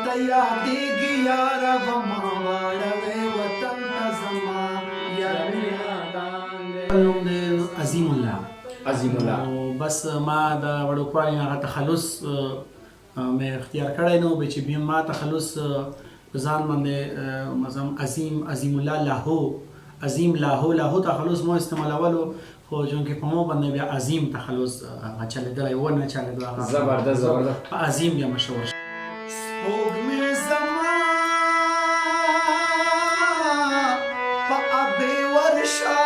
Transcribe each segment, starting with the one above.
راته یادېږي یاره به ما واړوې وطن ته زما یار مې یادان دی. نوم دی عظیم الله. عظیم الله. بس ما د وړوکوالي نه هغه تخلص مې اختیار کړی نو چې بیا ما تخلص په ځان باندې عظیم الله لاهو عظیم لاهو تخلص مو استعمالولو خو چونکې په مو باندې بیا عظیم تخلص هغه چلېدلی و نه چلېدو هغه زبردست په عظیم بیا مشهور شو. سپوږمۍ زما په ابې ورشه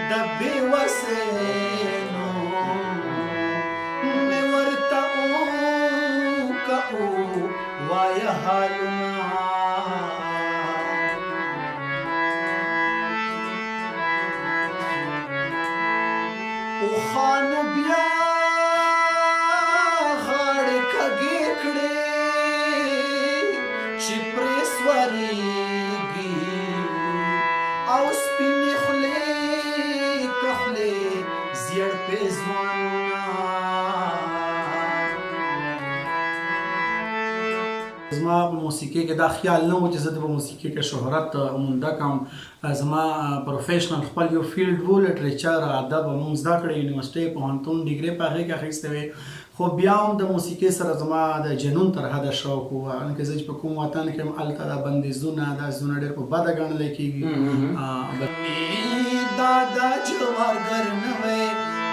د بې وسې مې ورته وایه حالونه اوښانو بیا غاړې کږې کړې چې پرې سورېږي او سپینې خولې که خولې زیړ پېزوانونه. زما په موسیقۍ کې دا خیال نه و چې زه د موسیقۍ کې شهرت مونده کړم. زما پروفیشنل خپل یو فیلډ و لټریچر ادب مونږ زده کړی یونیورسټۍ پوهنتون ډیګرۍ په هغې کې اخیستې وې خو بیا هم د موسیقۍ سره زما د جنون تر حده شوق و. حالانکې زه چې په کوم وطن کې یم هلته دا بندیزونه دا څیزونه ډېر په بده ګڼلی کېږي. دا جوارګر نه وی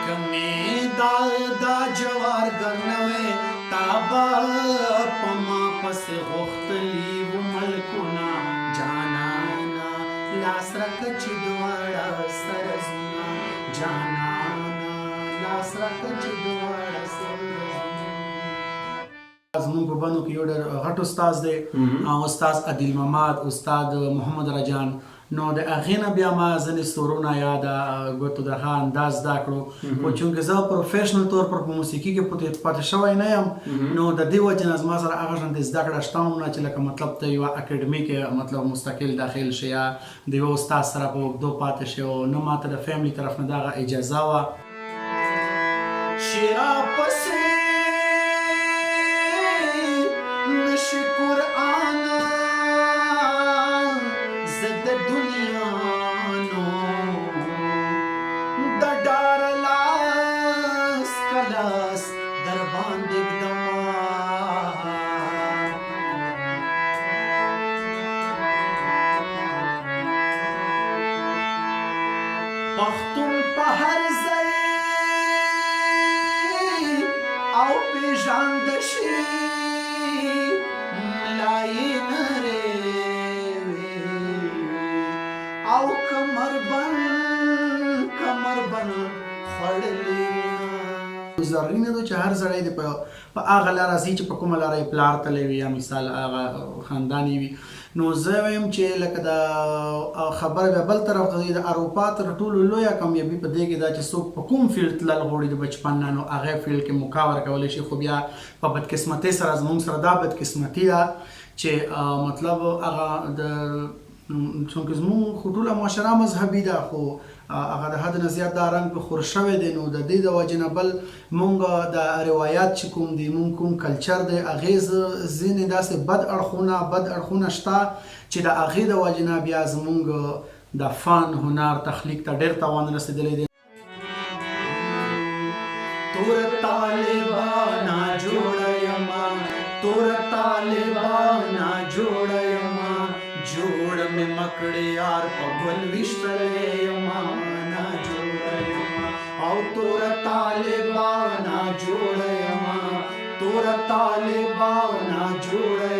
کمې دا جوارګر نه وی تا به په ما پسې غوښتلي وو ملکونه جانانه لاس راکړه چې دواړه سره ځونه جانانه لاس راکړه چې دواړه سره ځونه. زموږ په بنو کې یو ډېر غټ استاد دی استاد عادل محمد استاد محمد رجان. نو د هغې نه بیا ما ځینې ستورونه یا د ګوتو د ښه انداز زده کړو خو چونکې زه پروفیشنل طور پر په موسیقي کې پاتې شوی نه یم نو د دې وجې نه زما سره هغه شانتې زده کړه شته هم نه چې لکه مطلب ته یوه اکاډمي کې مطلب مستقل داخل شي یا د یوه استاد سره په اوږدو پاتې شي او نه ماته د فیملي طرف نه د هغه اجازه وه چې راپسې نشي قرآن پښتون په هر ځای او پېژانده شي ملایې نرې او کمربند خوړلې ضروري نه ده چې هر سړی د په هغه لاره ځي چې په کومه لاره یې پلار تللی وي یا مثال هغه خاندان یې وي. نو زه وایم چې لکه د خبره بیا بل طرف ته د اروپا تر ټولو لویه کامیابي په دې کې ده چې څوک په کوم فیلډ تلل غواړي د بچپن نه نو هغې فیلډ کې موقع ورکولی شي. خو بیا په بدقسمتۍ سره زموږ سره دا بدقسمتي ده چې مطلب هغه د چونکې زموږ خو ټوله معاشره مذهبي ده خو هغه د حد نه زیات دا رنګ په خور شوی دی نو د دې د وجې نه بل مونږ د روایات چې کوم دی مونږ کوم کلچر دی هغې ځینې داسې بد اړخونه شته چې د هغې د وجې نه بیا زمونږ د فن هنر تخلیق ته ډېر تاوان رسېدلی دی. تور طالبانا جوړه یما تور طالبانا جوړه یما جوړ مې مکړې یار په ګل ویشتلې یما نا جوړه یما او تور طالبانا جوړه یما تور طالبانا جوړه